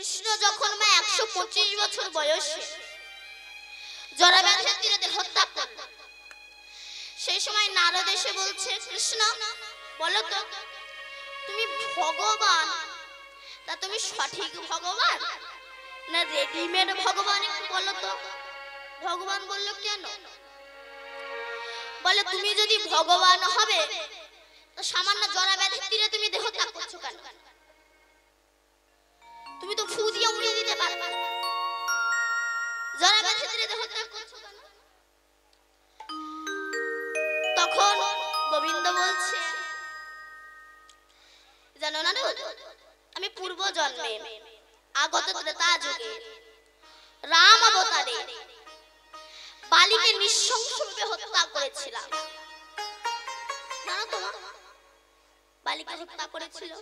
কৃষ্ণ যখন মা 125 বছর বয়সে জরাব্যাধের তীরে হত্যা করল, সেই সময় নারদ এসে বলছে, কৃষ্ণ বলো তো তুমি ভগবান, তা তুমি সঠিক ভগবান না রেডিমেড ভগবান, একটু বলো তো। ভগবান বলল কেন? বলে তুমি যদি ভগবান হবে তো সামান্য জরাব্যাধির তীরে তুমি দেহ ত্যাগ করছো কেন? তুমি তো ফু দিয়ে উড়িয়ে দিতে পারবে, জরাব্যাধির তীরে দেহ ত্যাগ করছো কেন? তখন গোবিন্দ বলছে, জানো না আমি পূর্ব জন্মে আগত ত্রেতা যুগে রাম অবতারে বালিকে নৃশংসভাবে হত্যা করেছিলাম। জানো তো বালিকে হত্যা করেছিল,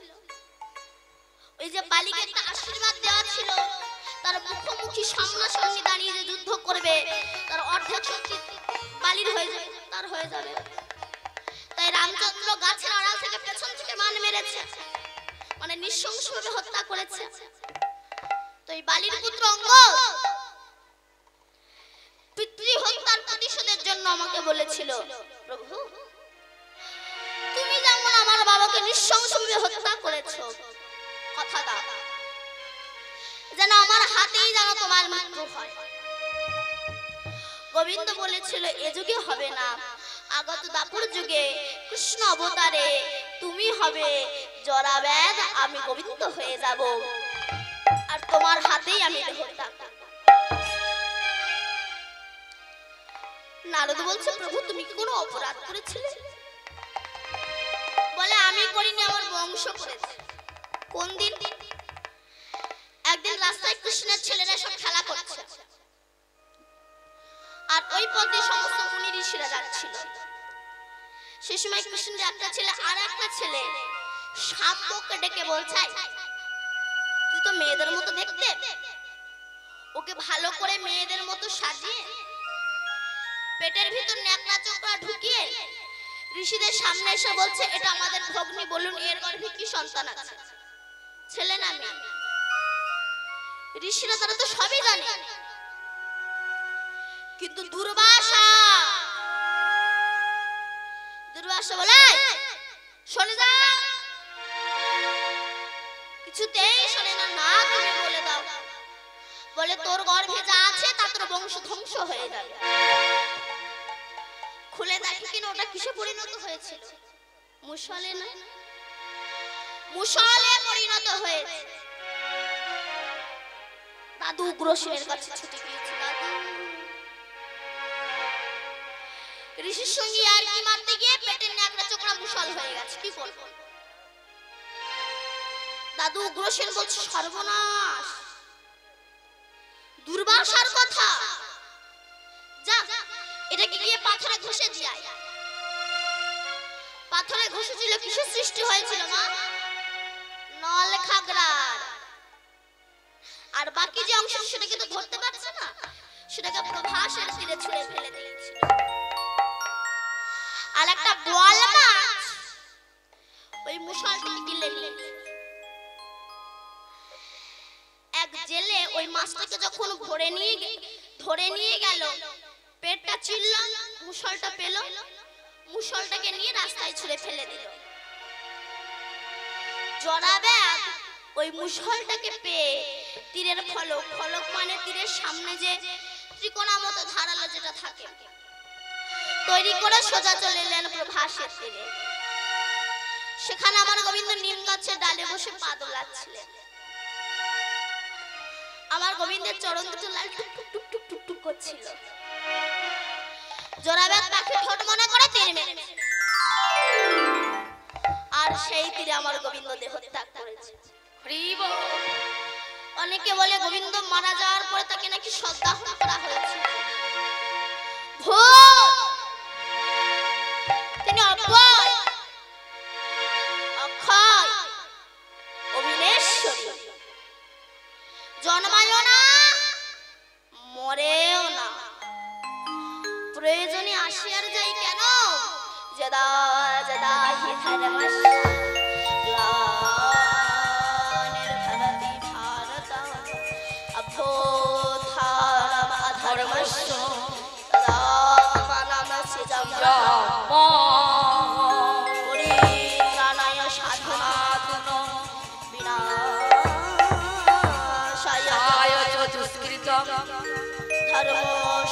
ওই যে বালিকে একটা আশীর্বাদ দেওয়া ছিল, তার মুখোমুখি সামনাসামনি দাঁড়িয়ে যে যুদ্ধ করবে তার অর্ধেক শক্তি বালির হয়ে যাবে, তার হয়ে যাবে। তাই রামচন্দ্র গাছের আড়াল থেকে পেছন থেকে মান মেরেছে, মানে নৃশংসভাবে হত্যা করেছে। তো এই বালির পুত্র অঙ্গদ পিতৃ হত্যার প্রতিশোধের জন্য আমাকে বলেছিল, প্রভু তুমি যেমন আমার বাবাকে নৃশংসভাবে হত্যা করেছো, কথা দাও যেন আমার হাতেই যেন তোমার মৃত্যু হয়। গোবিন্দ বলেছিল এ যুগে হবে না, আগত দাপর যুগে কৃষ্ণ অবতারে তুমি হবে জরাব্যাধ, আমি গোবিন্দ হয়ে যাব আর তোমার হাতেই আমি দেহ ত্যাগ করব। নারদ বলছে, প্রভু তুমি কি কোনো অপরাধ করেছিলে? বলে আমি করিনি, আমার বংশ করেছে। কোন দিন? একদিন রাস্তায় কৃষ্ণের ছেলেরা সব খেলা করছে, আর ওই পথে সমস্ত মুনি ঋষিরা যাচ্ছিল। সে সময় কৃষ্ণের একটা ছেলে আর একটা ছেলে শাম্বকে ডেকে বলছে, তুই তো মেয়েদের মতো দেখতে, ওকে ভালো করে মেয়েদের মতো সাজিয়ে পেটের ভিতর ন্যাকড়া চোকড়া ঢুকিয়ে ঋষিদের সামনে এসে বলছে, এটা আমাদের ভগ্নী, বলুন এর গর্ভে কি সন্তান আছে, ছেলে না মেয়ে? ঋষিরা তারা তো সবই জানে, কিন্তু দুর্বাসা বলে শোনে যা, কিছুতেই শোনে না। না তুমি বলে দাও, বলে তোর গর্ভে যা আছে তা তোর বংশ ধ্বংস হয়ে যাবে। খুলে দেখে কিনা ওটা কিসে পরিণত হয়েছিল? মুষলে না, মুষলে পরিণত হয়েছে। দাদু উগ্রসেনের কাছে ছুটে গিয়েছে, দাদু ঋষির সঙ্গে আর কি মারতে গিয়ে পেটের ন্যাকড়া চোকড়া মুষল হয়ে গেছে, কি করব? দাদু উগ্রসেন বলছে, সর্বনাশ, দুর্বাসার কথা, যা এটাকে গিয়ে পাথরে ঘষে দিয়াই। পাথরে ঘষেছিল, কিসের সৃষ্টি হয়েছিল মা? নল খাগড়ার। আর বাকি যে অংশ সেটাকে তো ধরতে পারছে না, সেটাকে প্রভাসের তীরে ছুঁড়ে ফেলে দিয়েছিল। আর একটা বোয়াল মাছ ওই মুষলটাকে গিলে নিয়েছে। এক জেলে ওই মাছটাকে যখন ধরে নিয়ে গেল, পেটটা চিরল, মুষলটা পেল, মুষলটাকে নিয়ে রাস্তায় ছুঁড়ে ফেলে দিল। জরাব্যাধ ওই মুষলটাকে পেয়ে তীরের ফলক, ফলক মানে তীরের সামনে যে ত্রিকোণা মতো ধারালো যেটা থাকে, তৈরি করে সোজা চলে এলেন প্রভাসের তীরে। সেখানে আমার গোবিন্দ নিম গাছের ডালে বসে পা দোলাচ্ছিলেন। আমার গোবিন্দের চরণ দুটো লাল টুক টুক টুক টুক টুক টুক করছিল। জরাব্যাধ পাখি ঠোঁট মনে করে তীর মেরেছে, আর সেই তীরে আমার গোবিন্দ দেহ ত্যাগ করেছে। অনেকে বলে গোবিন্দ মারা যাওয়ার পরে তাকে নাকি সদ্দাহ করা হয়েছে। তিনি অক্ষয় অবিনেশ্বরী, জন্মায়ও না মরেও না, প্রয়োজনে আসি আর যাই কেন, যদা যদা হি ধর্মস্য গ্লানির্ভবতি ভারতঃ সর্বস্ব রাম সিজম জপ হরি প্রাণায় সাধনাতুন বিনাশায় দুষ্কৃতম ধর্ম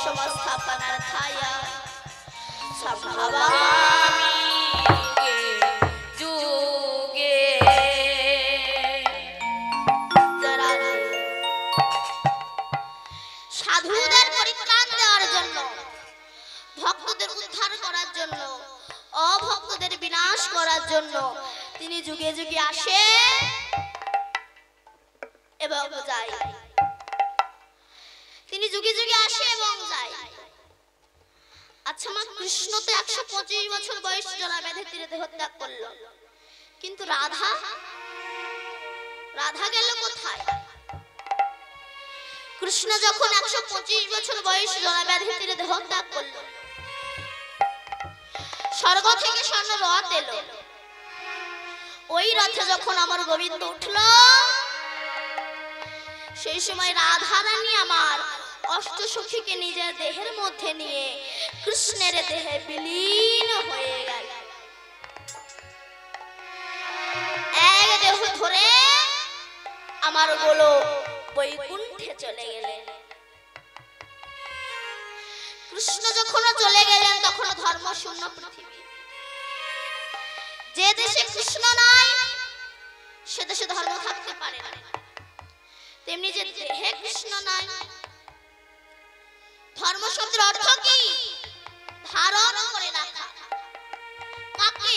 সংস্থাপনার্থায় সম্ভবামি যুগে সাধুদের পরিত্রাণ দেওয়ার জন্য, ভক্তদের উদ্ধার করার জন্য, অভক্তদের বিনাশ করার জন্য তিনি যুগে যুগে আসে এবং যায়। তিনি যুগে যুগে আসে এবং যায়। আচ্ছা মা, কৃষ্ণ তো 125 বছর বয়স জলা বেঁধে তীরে দেহত্যাগ করলো, কিন্তু রাধা গেল কোথায়? কৃষ্ণ যখন 125 বছর বয়স জলা বেঁধে তীরে দেহত্যাগ করলো, স্বর্গ থেকে স্বর্ণ রথ এলো। ওই রথে যখন আমার গোবিন্দ উঠল, সেই সময় রাধা রানী আমার অষ্টসখীকে নিজের দেহের মধ্যে নিয়ে কৃষ্ণের দেহে বিলীন হয়ে গেল। এক দেহ ধরে আমার গোলক বৈকুণ্ঠে চলে গেলেন। কৃষ্ণ যখন চলে গেলেন তখন ধর্ম শূন্য পৃথিবী। যে দেশে কৃষ্ণ নাই সে দেশে ধর্ম থাকতে পারে না। তেমনি যে দেহে কৃষ্ণ নাই, ধর্ম শব্দের অর্থ কি? ধারণ করে রাখা। কাকে?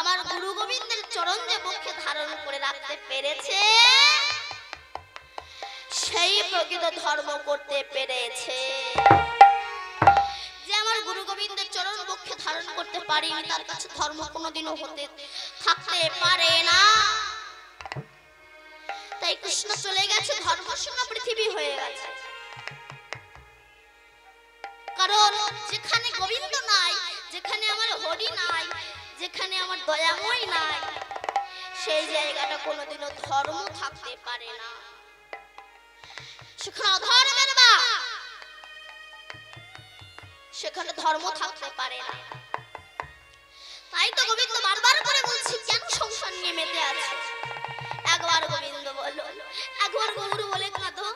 আমার গুরু গোবিন্দের চরণ যে বক্ষে ধারণ করে রাখতে পেরেছে, সেই প্রকৃত ধর্ম করতে পেরেছে। যে আমার গুরু গোবিন্দের চরণ বক্ষে ধারণ করতে পারিনি, তার কাছে ধর্ম কোনোদিনও হতে থাকতে পারে না। তাই কৃষ্ণ চলে গেছে, ধর্ম শূন্য পৃথিবী হয়ে গেছে। কারণ যেখানে গোবিন্দ নাই, যেখানে আমার হরি নাই, যেখানে আমার দয়াময় নাই, সেই জায়গাটা কোনোদিনও ধর্ম থাকতে পারে না। সেখানে অধর্মের বা সেখানে ধর্ম থাকতে পারে না। তাই তো গোবিন্দ বারবার করে বলছি, কেন সংসার নিয়ে মেতে আছে? একবার গোবিন্দ বলো, একবার গৌর বলে কাঁদো,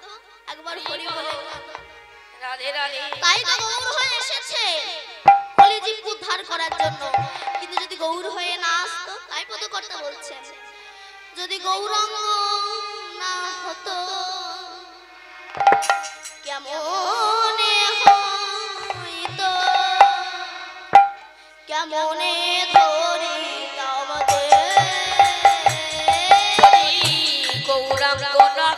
একবার হরি বলে কাঁদো। রাধে রাধে। তাই তো গৌর হয়ে এসেছে কলিজীব উদ্ধার করার জন্য। কিন্তু যদি গৌর হয়ে না আসতো, তাই পদকর্তা বলছেন, যদি গৌরাঙ্গ না হতো কেমনে হইতো, কেমনে ধরিতাম গৌরাঙ্গ না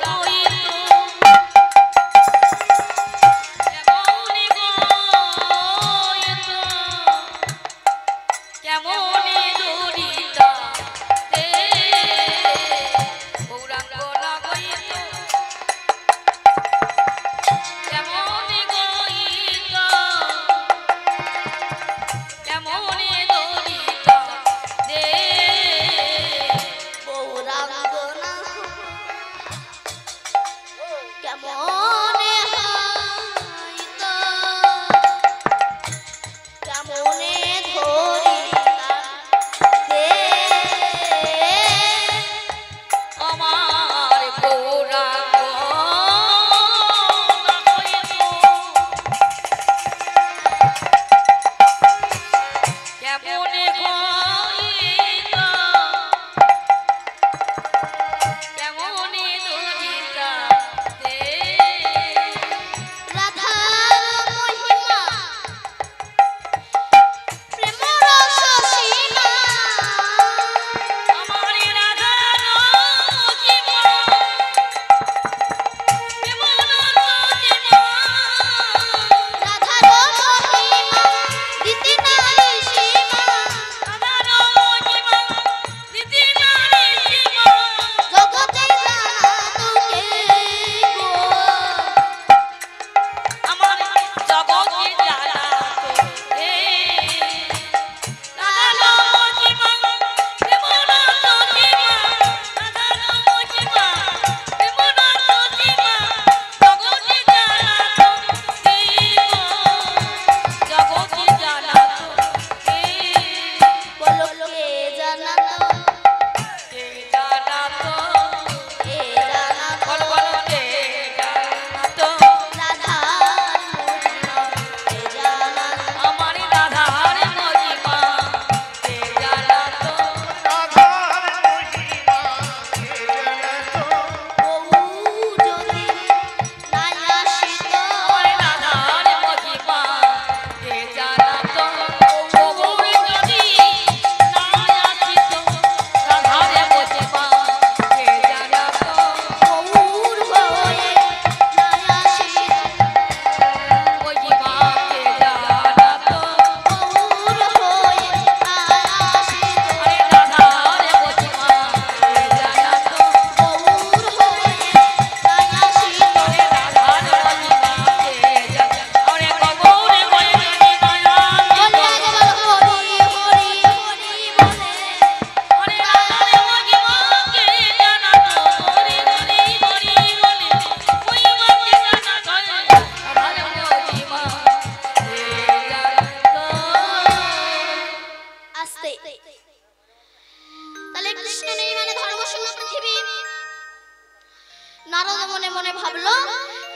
নারদ মনে মনে ভাবলো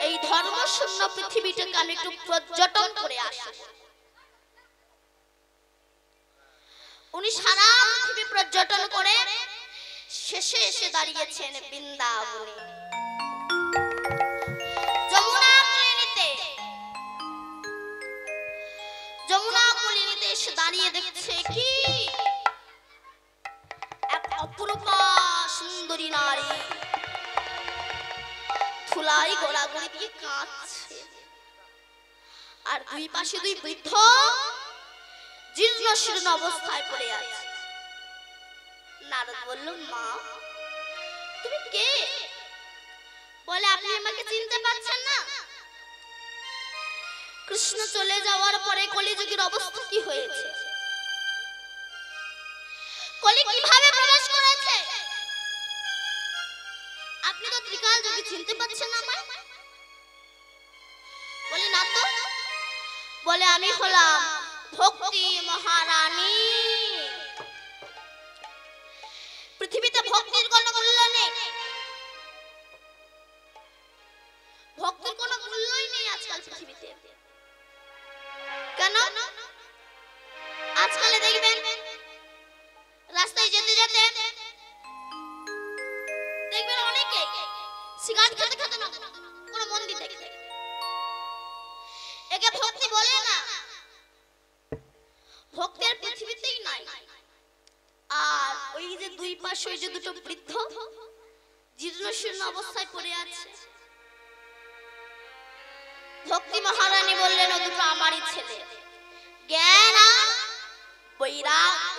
এই ধর্মশূন্য পৃথিবীটাকে আমি একটু পর্যটন করে আসি। উনি সারা পৃথিবী পর্যটন করে শেষে এসে দাঁড়িয়েছেন বৃন্দাবনে যমুনা কলিনীতে এসে দাঁড়িয়ে দেখছে কি এক অপরূপা সুন্দরী নারী ধুলাই গোড়াগড়ি দিয়ে কাঁদছে, আর দুই পাশে দুই বৃদ্ধ জীর্ণ শীর্ণ অবস্থায় পড়ে আছে। নারদ বলল, মা তুমি কে? বলে, আপনি আমাকে চিনতে পারছেন না? কৃষ্ণ চলে যাওয়ার পরে কলিযুগের অবস্থা কি হয়েছে, কলি কিভাবে প্রবেশ করেছে, আপনি তো ত্রিকাল যোগী, চিনতে পারছেন না আমায়? বলে, না তো। বলে, আমি হলাম ভক্তি মহারানী। পৃথিবীতে ভক্তির কোনো মূল্য নেই, ভক্তির কোনো মূল্যই নেই আজকাল পৃথিবীতে। কেন? আজকালে দেখবেন রাস্তায় যেতে যেতে দেখবেন অনেকে সিগারেট খেতে খেতে না কোনো মন্দির দেখতে, একে ভক্তি বলে না। ভক্তের পৃথিবীতেই নাই। আর ওই যে দুই পাশে ওই যে দুটো বৃদ্ধ জীর্ণ শীর্ণ অবস্থায় পড়ে আছে, ভক্তি মহারানী বললেন, ও দুটো আমারই ছেলে, জ্ঞান আর বৈরাগ্য।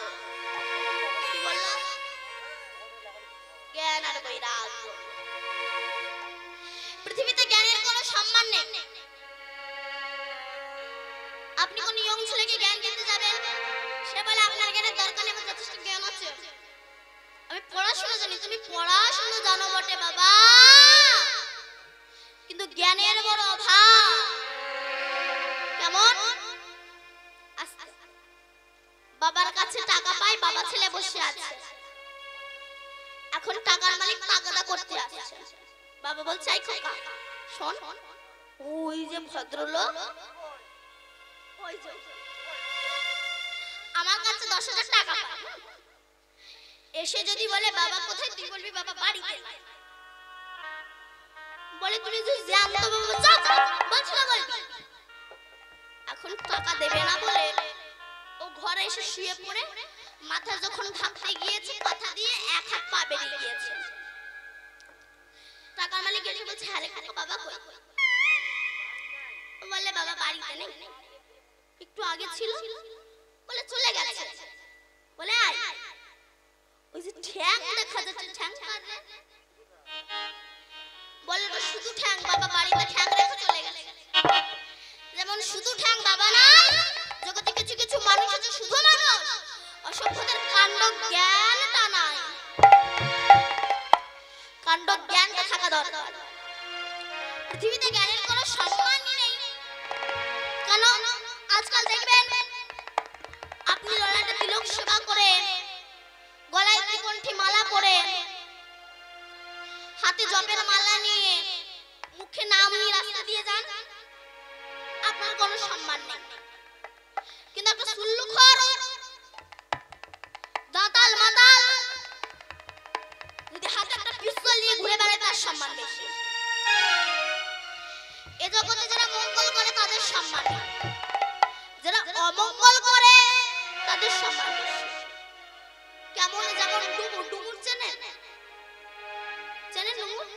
কি বললাম? জ্ঞান আর বৈরাগ্য। পৃথিবীতে জ্ঞানের কোনো সম্মান নেই। আপনি কোন ইয়ং ছেলেকে জ্ঞান দিতে যাবেন, সে বলে আপনার জ্ঞানের দরকার নেই, আমার যথেষ্ট জ্ঞান আছে, আমি পড়াশোনা জানি। তুমি পড়াশোনা জানো বটে বাবা, কিন্তু জ্ঞানের বড় অভাব। কেমন? বাবার কাছে টাকা পায়, বাবা ছেলে বসে আছে, এখন টাকার মালিক তাগাদা করতে আসছে। বাবা বলছে, এই খোকা শোন, ওই যে ভদ্রলোক আমার কাছে 10,000 টাকা পায়, এসে যদি বলে বাবা কোথায়, তুই বলবি বাবা বাড়িতে নাই। বলে, তুমি যদি জানতো বাবা চাচা বলছো না বলবি। এখন টাকা দেবে না বলে ও ঘরে এসে শুয়ে পড়ে মাথা যখন ঢাকতে গিয়েছে কথা দিয়ে এক হাত পা বেরিয়ে গিয়েছে। টাকার মালিক এসে বলছে, আরে বাবা কই? বলে, বাবা বাড়িতে নেই, একটু আগে ছিল। বলে, চলে গেছে। বলে, আয়, ওই যে ঠ্যাং দেখা যাচ্ছে, ঠ্যাং কাটে। বলে, তো শুধু ঠ্যাং, বাবা বাড়িতে ঠ্যাং রেখে চলে গেছে। যেমন শুধু ঠ্যাং বাবা নাই, জগতে কিছু কিছু মানুষ আছে শুধু মানুষ, অসভ্যদের কাণ্ড জ্ঞানটা নাই। কাণ্ড জ্ঞানটা থাকা দরকার। পৃথিবীতে জ্ঞানের কোনো সম্মানই নেই। কেন? আজকাল দেখবেন আপনি ললাটে তিলক সেবা করে, গলায় ত্রিকণ্ঠী মালা পরে, হাতে জপের মালা নিয়ে, মুখে নাম নিয়ে রাস্তা দিয়ে যান, আপনার কোনো সম্মান নেই। কিন্তু একটা সুল্লুখর দাঁতাল মাতাল যদি হাতে একটা পিস্তল নিয়ে ঘুরে বেড়ায়, তার সম্মান বেশি। এ জগতে যারা মঙ্গল করে তাদের সম্মান নেই, যারা অমঙ্গল করে তাদের সম্মান বেশি। কেমন? যেমন ডুমুর, ডুমুর চেনেন? চেনেন ডুমুর?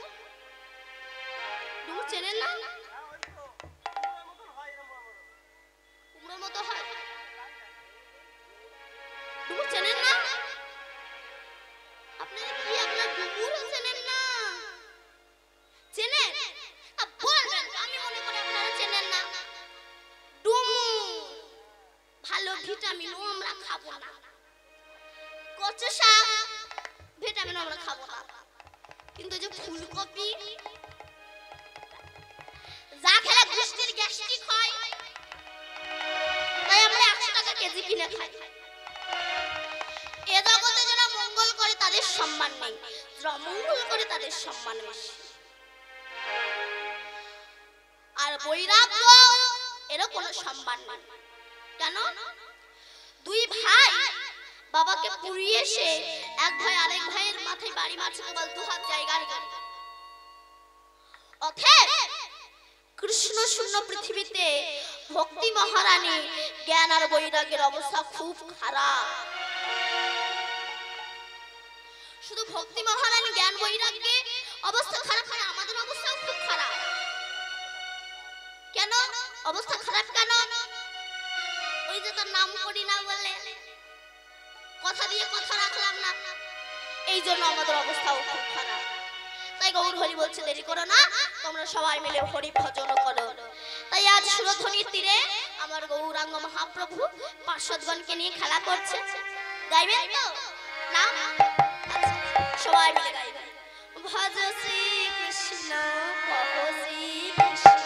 ডুমুর চেনেন না? কুমড়োর মতো হয়, ডুমুর চেনেন না? আপনারা কি আপনার ডুমুরও চেনেন না? চেনেন? বলবেন, আমি মনে করি আপনারা চেনেন না। ডুমুর ভালো ভিটামিনও আমরা খাবো না, কচু শাক ভিটামিন আমরা খাবো না, কিন্তু যে ফুলকপি যা খেলে গুষ্টির গ্যাস্ট্রিক হয়, তাই আমরা 100 টাকা কেজি কিনে খাই। এ জগতে যারা মঙ্গল করে তাদের সম্মান নেই, যারা অমঙ্গল করে তাদের সম্মান বেশি। আর বৈরাগ্য এরও কোনো সম্মান নেই। কেন? দুই ভাই বাবাকে পুড়িয়ে এসে এক ভাই আরেক ভাইয়ের মাথায় বাড়ি মারছে কেবল দু হাত জায়গার গাড়ি। অতএব কৃষ্ণ শূন্য পৃথিবীতে ভক্তি মহারানী জ্ঞান আর বৈরাগ্যের অবস্থা খুব খারাপ। শুধু ভক্তি মহারানী জ্ঞান বৈরাগ্যে অবস্থা খারাপ না, আমাদের অবস্থাও খুব খারাপ। কেন অবস্থা খারাপ? কেন? ওই যে তোর নাম করি না বলে কথা দিয়ে কথা রাখলাম না, এই জন্য আমাদের অবস্থাও খুব খারাপ। তাই গৌর হরি বলছে দেরি করো না, তোমরা সবাই মিলে হরি ভজন করো। তাই আজ সুরধ্বনির তীরে আমার গৌরাঙ্গ মহাপ্রভু পার্শ্বদগণকে নিয়ে খেলা করছে। গাইবেন তো না? আচ্ছা, সবাই মিলে গাইবেন। ভজ শ্রী কৃষ্ণ কহ শ্রী কৃষ্ণ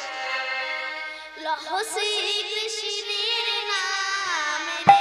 লহ শ্রী কৃষ্ণের নাম রে।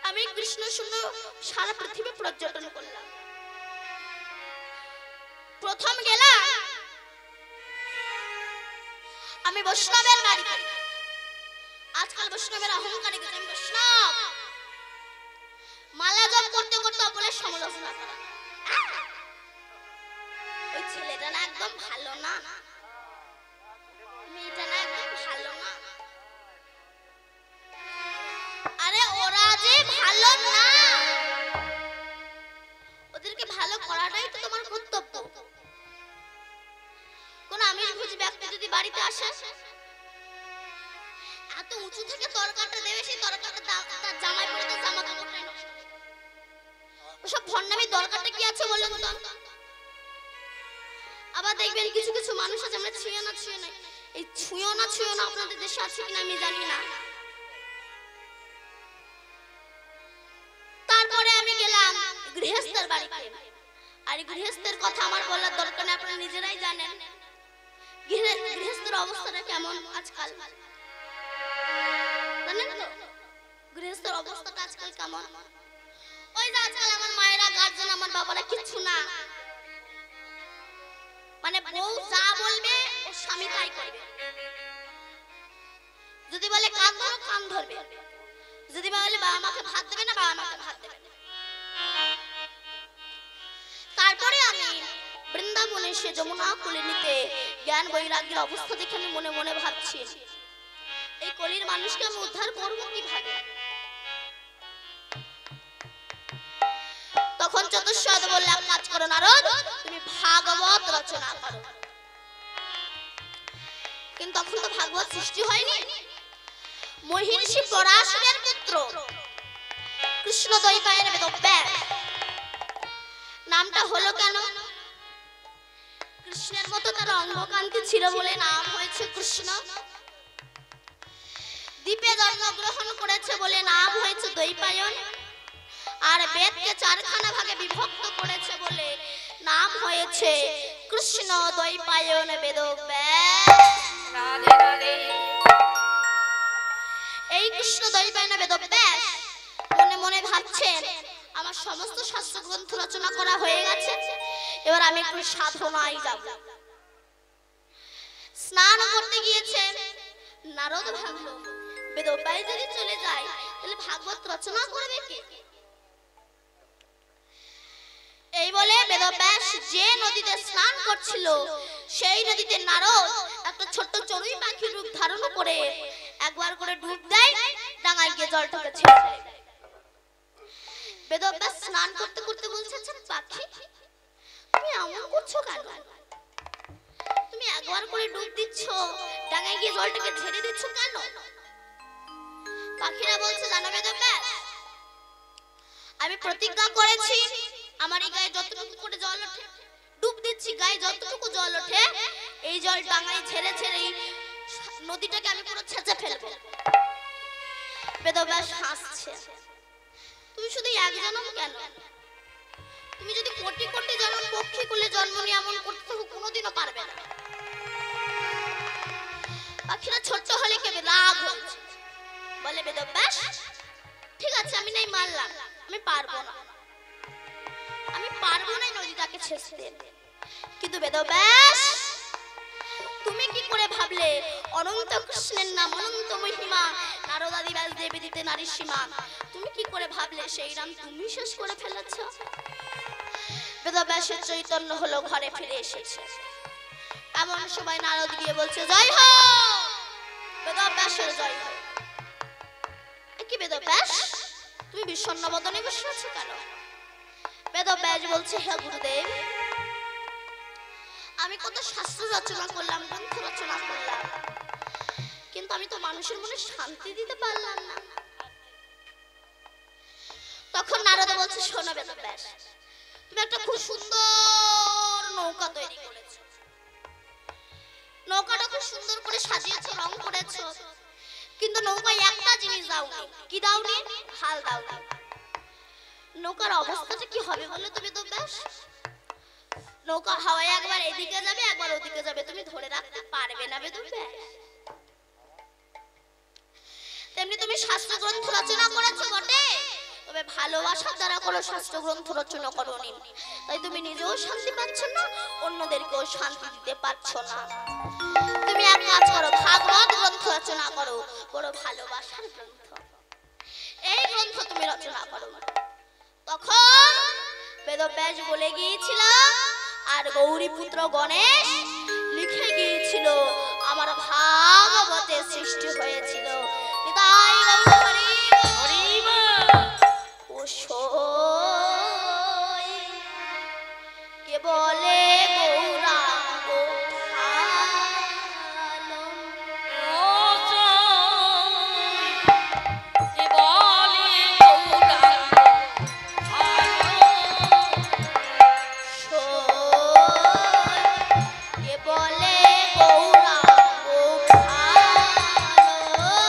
আমি কৃষ্ণ শূন্য সারা পৃথিবী পর্যটন করলাম। প্রথম গেলাম আমি বৈষ্ণবের বাড়িতে। আজকাল বৈষ্ণবের অহংকারী গেছে, আমি বৈষ্ণব। মালা জপ করতে করতে অপরের সমালোচনা করা। ওই ছেলেটা না একদম ভালো না, মেয়েটা না একদম ভালো না। আরে ওরা যে ভালো না, ওদেরকে ভালো করাটাই তো তোমার কর্তব্য। কোন আমিষভোজী ব্যক্তি যদি বাড়িতে আসে, এত উঁচু থেকে তরকারিটা দেবে, সেই তরকারিটা তার জামাই পরে তার জামা কাপড়টাই নষ্ট। ওসব ভণ্ডামি দরকারটা কি আছে বলুন তো? আবার দেখবেন কিছু কিছু মানুষ আছে আমরা ছুঁয়ো না ছুঁয়ো না, এই ছুঁয়ো না ছুঁয়ো না আপনাদের দেশে আছে কিনা আমি জানি না। বাড়িতে। আর গৃহস্থের কথা আমার বলার দরকার নেই, আপনারা নিজেরাই জানেন গৃহস্থের অবস্থাটা কেমন আজকাল। জানেন তো গৃহস্থের অবস্থাটা আজকাল কেমন? ওই যে আজকাল আমার মায়েরা গার্জেন, আমার বাবারা কিচ্ছু না, মানে বউ যা বলবে ওর স্বামী তাই করবে। যদি বলে কান ধরো কান ধরবে, যদি বলে বাবা মাকে ভাত দেবে না বাবা মাকে ভাত দেবে না। তারপরে আমি বৃন্দাবনে এসে যমুনা কুলে নিতে জ্ঞান বৈরাগ্যের অবস্থা দেখে আমি মনে মনে ভাবছি এই কলির মানুষকে আমি উদ্ধার করবো কিভাবে। তখন চতুষ্পদ বললে এক কাজ করো নারদ, তুমি ভাগবত রচনা করো। কিন্তু তখন তো ভাগবত সৃষ্টি হয়নি। মহিষী পরাশরের পুত্র কৃষ্ণ দ্বৈপায়ন বেদব্যাস নামটা হলো কেন? কৃষ্ণের মতো তার অঙ্গকান্তি ছিল বলে নাম হয়েছে কৃষ্ণ। দ্বীপে জন্মগ্রহণ করেছে বলে নাম হয়েছে দ্বৈপায়ন। আর বেদকে চারখানা ভাগে বিভক্ত করেছে বলে নাম হয়েছে কৃষ্ণ দ্বৈপায়ন বেদব্যাস। রাধে রাধে। এই কৃষ্ণ দ্বৈপায়ন বেদব্যাস মনে মনে ভাবছেন আমার সমস্ত শাস্ত্র গ্রন্থ রচনা করা হয়ে গেছে, এবার আমি একটু সাধনায় যাব। স্নান করতে গিয়েছেন, নারদ ভাবলো বেদব্যাস যদি চলে যায় তাহলে ভাগবত রচনা করবে কে? এই বলে বেদব্যাস যে নদীতে স্নান করছিল সেই নদীতে নারদ একটা ছোট্ট চড়ুই পাখির রূপ ধারণ করে একবার করে ডুব দেয়, ডাঙায় গিয়ে জলটাকে ছেড়ে দেয়। বেদব্যাস স্নান করতে করতে বলছে, আচ্ছা পাখি তুমি এমন করছো কেন? তুমি একবার করে ডুব দিচ্ছ, ডাঙায় গিয়ে জলটাকে ছেড়ে দিচ্ছ কেন? পাখিরা বলছে জানো বেদব্যাস, আমি প্রতিজ্ঞা করেছি আমার এই গায়ে যতটুকু করে জল ওঠে ডুব দিচ্ছি, গায়ে যতটুকু জল ওঠে এই জল ডাঙায় ছেড়ে ছেড়ে নদীটাকে আমি পুরো ছেঁচে ফেলবো। বেদব্যাস হাসছে, তুমি শুধু এক জন্ম কেন, তুমি যদি কোটি কোটি জন্ম পক্ষী কুলে জন্ম নিয়ে এমন করতে তো কোনোদিনও পারবে না। পাখিরা ছোট্ট হলে কেবে রাগ হয়েছে, বলে বেদব্যাস ঠিক আছে আমি নাই মানলাম, আমি পারবো না, আমি পারবো না নদীটাকে ছেঁচতে। কিন্তু বেদব্যাস তুমি কি করে ভাবলে অনন্ত কৃষ্ণের নাম অনন্ত মহিমা নারদাদি ব্যাস দেবী দিতে নারী সীমা, তুমি কি করে ভাবলে সেই নাম তুমি শেষ করে ফেলেছ? বেদব্যাসের চৈতন্য হলো ঘরে ফিরে এসেছে। এমন সবাই নারদ গিয়ে বলছে জয় হো বেদব্যাসের জয় হো। কি বেদব্যাস তুমি বিষণ্ণ বদনে বসে আছো কেন? বেদব্যাস বলছে হে গুরুদেব, আমি কত শাস্ত্র রচনা করলাম, গ্রন্থ রচনা করলাম, কিন্তু আমি তো মানুষের মনে শান্তি দিতে পারলাম না। তখন নারদ বলছে শোনো বেদব্যাস, তুমি একটা খুব সুন্দর নৌকা তৈরি করেছো, নৌকাটা খুব সুন্দর করে সাজিয়েছো, রং করেছো, কিন্তু নৌকায় একটা জিনিস দাওনি। কি দাওনি? হাল দাওনি। নৌকার অবস্থাটা কি হবে বলো তো বেদব্যাস? নৌকা হাওয়ায় একবার এদিকে যাবে একবার ওদিকে যাবে, তুমি ধরে রাখতে পারবে না বেদব্যাস। তেমনি তুমি শাস্ত্র গ্রন্থ রচনা করেছো বটে, তবে ভালোবাসার দ্বারা কোনো শাস্ত্র গ্রন্থ রচনা করোনি, তাই তুমি নিজেও শান্তি পাচ্ছ না, অন্যদেরকেও শান্তি দিতে পারছো না। তুমি এক কাজ করো, ভাগবত গ্রন্থ রচনা করো, বড় ভালোবাসার গ্রন্থ, এই গ্রন্থ তুমি রচনা করো। তখন বেদব্যাস বলে গিয়েছিল আর গৌরীপুত্র গণেশ লিখে গিয়েছিল আমার ভাগবতে সৃষ্টি হয়েছিল। নিতাই গৌর হরি হরি ওসই কে বলে গৌরাঙ্গ ভালো, কে বলে গৌরাঙ্গ কে বলে গৌরাঙ্গ ভালো।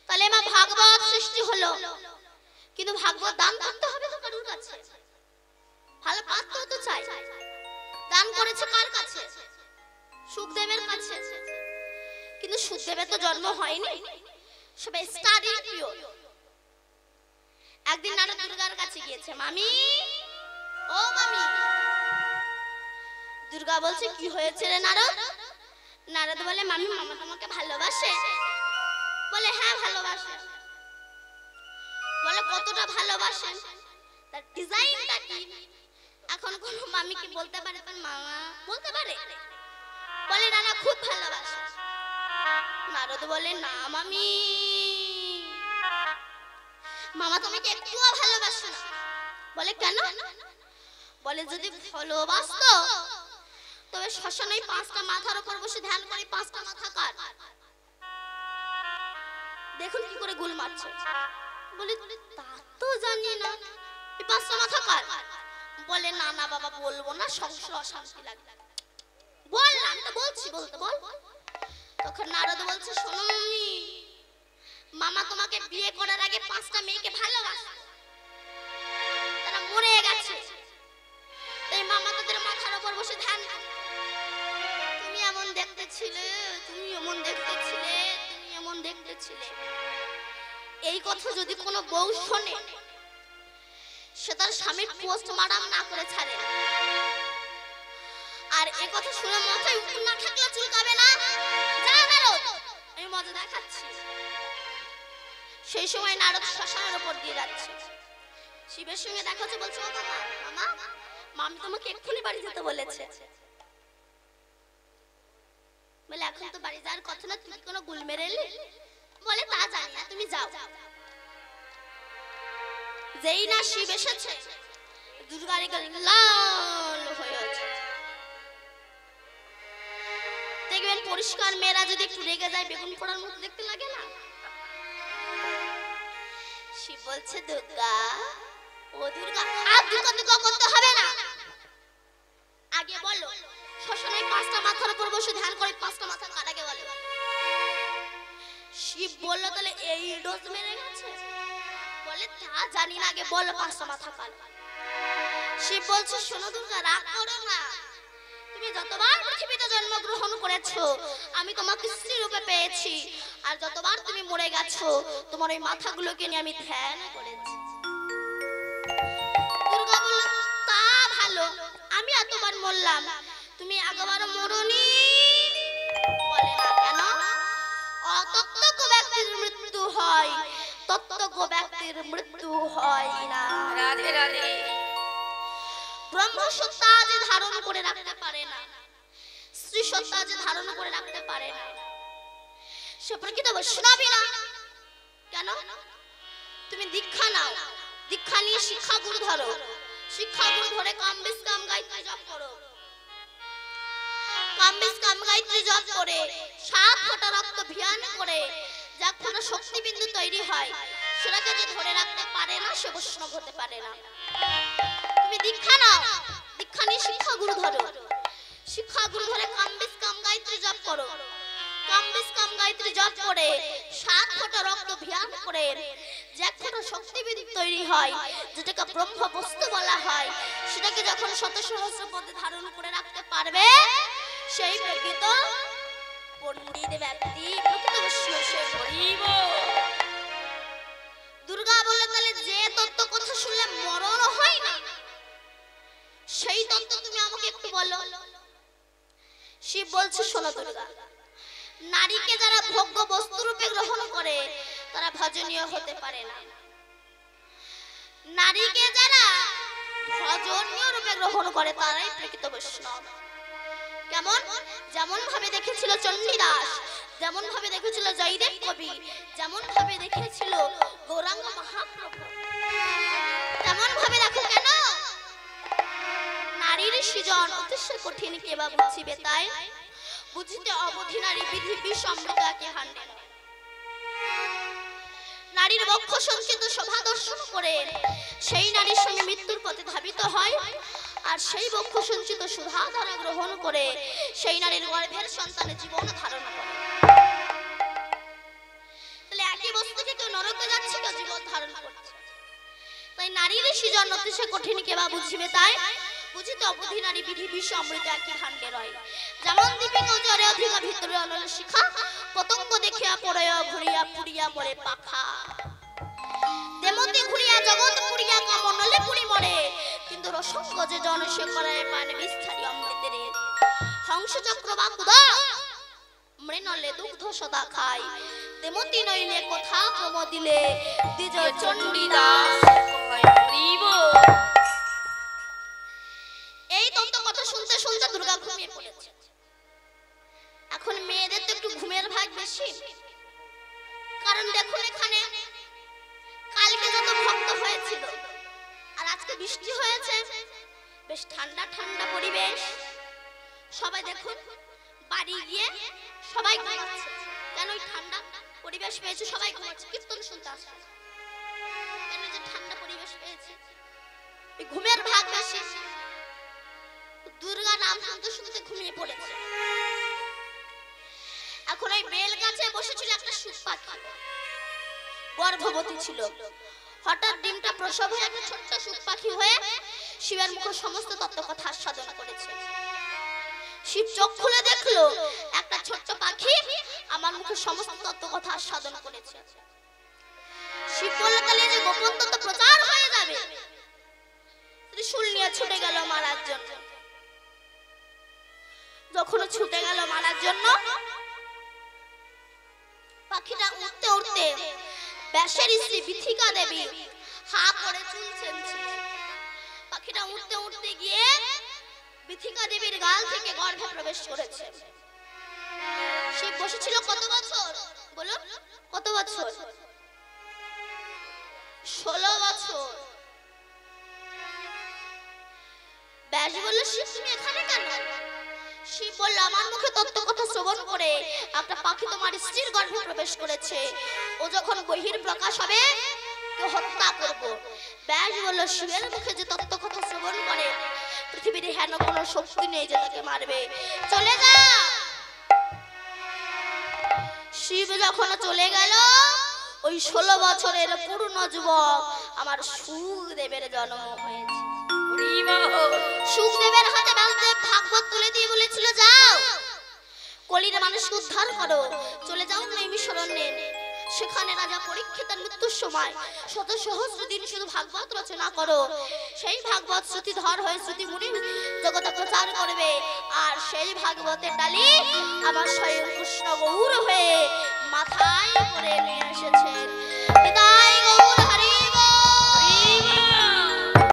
তাহলে মা ভাগবত সৃষ্টি হলো, কিন্তু ভাগবত দান করতে হবে তো কারুর কাছে, ভালো পাত্র তো চাই। দান করেছে কার কাছে? সুখদেবের কাছে। কিন্তু সুখদেবের তো জন্ম হয়নি, সবাই স্টাডি পিওর। একদিন নারদ দুর্গার কাছে গিয়েছে, মামি ও মামি। দুর্গা বলছে কি হয়েছে রে নারদ? নারদ বলে মামি মামা তোমাকে ভালোবাসে। বলে হ্যাঁ ভালোবাসে। বলে কতটা ভালোবাসেন, তার ডিজাইনটা কি? এখন কোন মামি কি বলতে পারে তার মামা বলতে পারে? বলে না না খুব ভালোবাসে। নারদ বলে না মামি, মামা তোমাকে একটুও ভালোবাসে না। বলে কেন? বলে যদি ভালোবাসতো তবে শ্মশানে 5টা মাথার উপর বসে ধ্যান করে 5টা মাথা কার? দেখুন কি করে গুল মারছে। বলে তা তো জানি না, এই 5টা মাথা কার? বলে না না বাবা বলবো না, সংসার অশান্তি লাগে। বল না, আমি তো বলছি, বলতে বল। তখন নারদ বলছে শোনো মামি, মামা তোমাকে বিয়ে করার আগে 5টা মেয়েকে ভালোবাসে, তারা মরে গেছে, তাই মামা তাদের মাথার উপর বসে ধ্যান করে। তুমি এমন দেখতে ছিলে, তুমি এমন দেখতে ছিলে, তুমি এমন দেখতে ছিলে। এই কথা যদি কোনো বউ শোনে, সে তার স্বামীর পোস্টমর্টম না করে ছাড়ে। আর এই কথা শুনে মাথায় উকুন না থাকলে চুলকাবে না। যা নারদ, আমি মজা দেখাচ্ছি। সেই সময় নারদ শ্মশানের উপর দিয়ে যাচ্ছে, শিবের সঙ্গে দেখা হচ্ছে। বলছে ও মামা, মামা মামি তোমাকে এক্ষুনি বাড়ি যেতে বলেছে। বলে এখন তো বাড়ি যাওয়ার কথা না, তুমি কোনো গুল মেরে এলে? বলে তা জানি না, তুমি যাও। যেই না শিব এসেছে, দুর্গার লাল হয়ে আছে। দেখবেন পরিষ্কার মেয়েরা যদি একটু রেগে যায় বেগুন পোড়ার মতো দেখতে লাগে না? শিব বলছে দুর্গা, ও দুর্গা আর দুর্গা দুর্গা করতে হবে না। আগে বলো শ্মশানে 5টা মাথার উপর বসে ধ্যান করে 5টা মাথা কার? আগে বলো। শিব বলল তাহলে এই ডোজ মেরে গেছে। বলে তা জানি না, আগে বলো 5টা মাথা কার? শিব বলছে শোনো দুর্গা, রাগ করো না। তুমি যতবার পৃথিবীতে জন্মগ্রহণ করেছো আমি তোমাকে স্ত্রী রূপে পেয়েছি, আর যতবার তুমি মরে গেছো তোমার ওই মাথাগুলোকে নিয়ে আমি ধ্যান করেছি। দুর্গা বলল তা ভালো, আমি এতবার মরলাম, তুমি একবার মরনি। বলে না কেন? অতত্ত্বজ্ঞ ব্যক্তির মৃত্যু হয়, তত্ত্বজ্ঞ ব্যক্তির মৃত্যু হয় না। রাধে রাধে। ব্রহ্ম সত্তা যে ধারণ করে রাখতে পারে না, স্ত্রী সত্তা যে ধারণ করে রাখতে পারে না, সে প্রকৃত বৈষ্ণবী না। কেন? তুমি দীক্ষা নাও, দীক্ষা নিয়ে শিক্ষা গুরু ধরো, শিক্ষা গুরু ধরে কামবিস কাম গায়ত্রী জপ করো। কামবিস কাম গায়ত্রী জপ করে 7 ফোঁটা রক্ত ভিয়ান করে যা কোনো শক্তি বিন্দু তৈরি হয়, সেটাকে যে ধরে রাখতে পারে না সে বৈষ্ণব হতে পারে না। তুমি দীক্ষা নাও, দীক্ষা নিয়ে শিক্ষা গুরু ধরো, শিক্ষা গুরু ধরে কামবিস কাম গায়ত্রী জপ করো। কামবিস কাম গায়ত্রী জপ করে 7 ফোঁটা রক্ত ভিয়ান করে যে কোনো শক্তি বিন্দু তৈরি হয়, যেটাকে ব্রহ্ম বস্তু বলা হয়, সেটাকে যখন শত সহস্র পদে ধারণ করে রাখতে পারবে সেই প্রকৃত পণ্ডিত ব্যক্তি, প্রকৃত বৈষ্ণব সে হরিব। দুর্গা বলে তাহলে যে তত্ত্ব কথা শুনলে মরণ হয় না, সেই তত্ত্ব তুমি আমাকে একটু বলো। শিব বলছে শোনো দুর্গা, নারীকে যারা ভোগ্য বস্তু রূপে গ্রহণ করে তারা ভজনীয় হতে পারে না। নারীকে যারা ভজনীয় রূপে গ্রহণ করে তারাই প্রকৃত বৈষ্ণব। কেমন? যেমন ভাবে দেখেছিল চণ্ডীদাস, যেমন ভাবে দেখেছিল জয়দেব কবি, যেমন ভাবে দেখেছিল গৌরাঙ্গ মহাপ্রভু, তেমন ভাবে দেখো। কেন? নারীর সৃজন অতিশয় কঠিন, কেবা বুঝিবে তাই বুঝিতে অবধি নারী বিধি বিষমৃতাকে হান্ডে। নারীর বক্ষ সঞ্চিত শোভা দর্শন করে সেই নারীর সঙ্গে মৃত্যুর পথে ধাবিত হয়, আর সেই বক্ষ সঞ্চিত সুধা ধারা গ্রহণ করে সেই নারীর গর্ভের সন্তানের জীবন ধারণ করে। তাহলে একই বস্তু যাচ্ছে কেউ জীবন ধারণ করছে। তাই নারীর সৃজন অতি সে কঠিন কেবা বুঝিবে, তাই বুঝিতে অবধি নারী বিধি বিশ্ব অমৃত একই ভাণ্ডে রয়। যেমন দীপিকা জ্বরে অধিকা ভিতরে অনল শিখা, পতঙ্গ দেখিয়া পড়য় ঘুরিয়া পুরিয়া মরে পাখা। তেমতি ঘুরিয়া জগৎ পুরিয়া কামনলে পুরি মরে, কিন্তু রসঙ্গ যে জন সে করায় পান বিস্তারি অমৃতের। হংস চক্র বা কুদা মৃণলে দুগ্ধ সদা খায়, তেমতি নইলে কথা প্রম দিলে দ্বিজ চণ্ডীদাস। এই তত্ত্ব কথা শুনতে শুনতে দুর্গা ঘুমিয়ে পড়েছে। এখন মেয়েদের তো একটু ঘুমের ভাগ বেশি, কারণ দেখুন এখানে কালকে যত ভক্ত হয়েছিল আর আজকে বৃষ্টি হয়েছে, বেশ ঠান্ডা ঠান্ডা পরিবেশ। সবাই দেখুন বাড়ি গিয়ে সবাই ঘুমাচ্ছে, কেন ওই ঠান্ডা পরিবেশ পেয়েছে সবাই ঘুমাচ্ছে, কীর্তন শুনতে আসছে কেন, যে ঠান্ডা পরিবেশ পেয়েছে, ঘুমের ভাগ বেশি। দুর্গা নাম শুনতে শুনতে ঘুমিয়ে পড়েছে। এখন ওই বেল গাছে বসেছিল একটা সুখ পাখি, গর্ভবতী ছিল। হঠাৎ ডিমটা প্রসব হয়ে একটা ছোট্ট সুখ পাখি হয়ে শিবের মুখে সমস্ত তত্ত্ব কথা আস্বাদন করেছে। শিব চোখ খুলে দেখলো একটা ছোট্ট পাখি আমার মুখে সমস্ত তত্ত্ব কথা আস্বাদন করেছে। শিব বলল তাহলে যে গোপন তত্ত্ব প্রচার হয়ে যাবে। ত্রিশূল নিয়ে ছুটে গেল মারার জন্য। যখন ছুটে গেল মারার জন্য, পাখিটা উঠতে উঠতে ব্যাসের স্ত্রী বিথিকা দেবী হা করে চুলছেন। পাখিটা উঠতে উঠতে গিয়ে বিথিকা দেবীর গাল থেকে গর্ভে প্রবেশ করেছে। সে বসেছিল কত বছর বলো, কত বছর? 16 বছর। ব্যাস বলল শিব তুমি এখানে কেন? শিব বলল আমার মুখে তত্ত্ব কথা শ্রবণ করে একটা পাখি তোমার স্ত্রীর গর্ভে প্রবেশ করেছে, ও যখন বহির প্রকাশ হবে তো হত্যা করব। ব্যাস বলল শিবের মুখে যে তত্ত্ব কথা শ্রবণ করে পৃথিবীর হেন কোনো শক্তি নেই যে তাকে মারবে, চলে যা। শিব যখন চলে গেল, ওই 16 বছরের পূর্ণ যুবক আমার সুখদেবের জন্ম হয়েছে। সুখদেবের হাতে বালদেব ভাগবত তুলে দিয়ে বলেছিল যাও কলির মানুষকে উদ্ধার করো, চলে যাও নৈমিষারণ্যে। সেখানে রাজা পরীক্ষিতের মৃত্যুর সময় শত সহস্র দিন শুধু ভাগবত রচনা করো, সেই ভাগবত শ্রুতিধর হয়ে শ্রুতি মুনি জগতে প্রচার করবে। আর সেই ভাগবতের ডালি আমার স্বয়ং কৃষ্ণ গৌর হয়ে মাথায় করে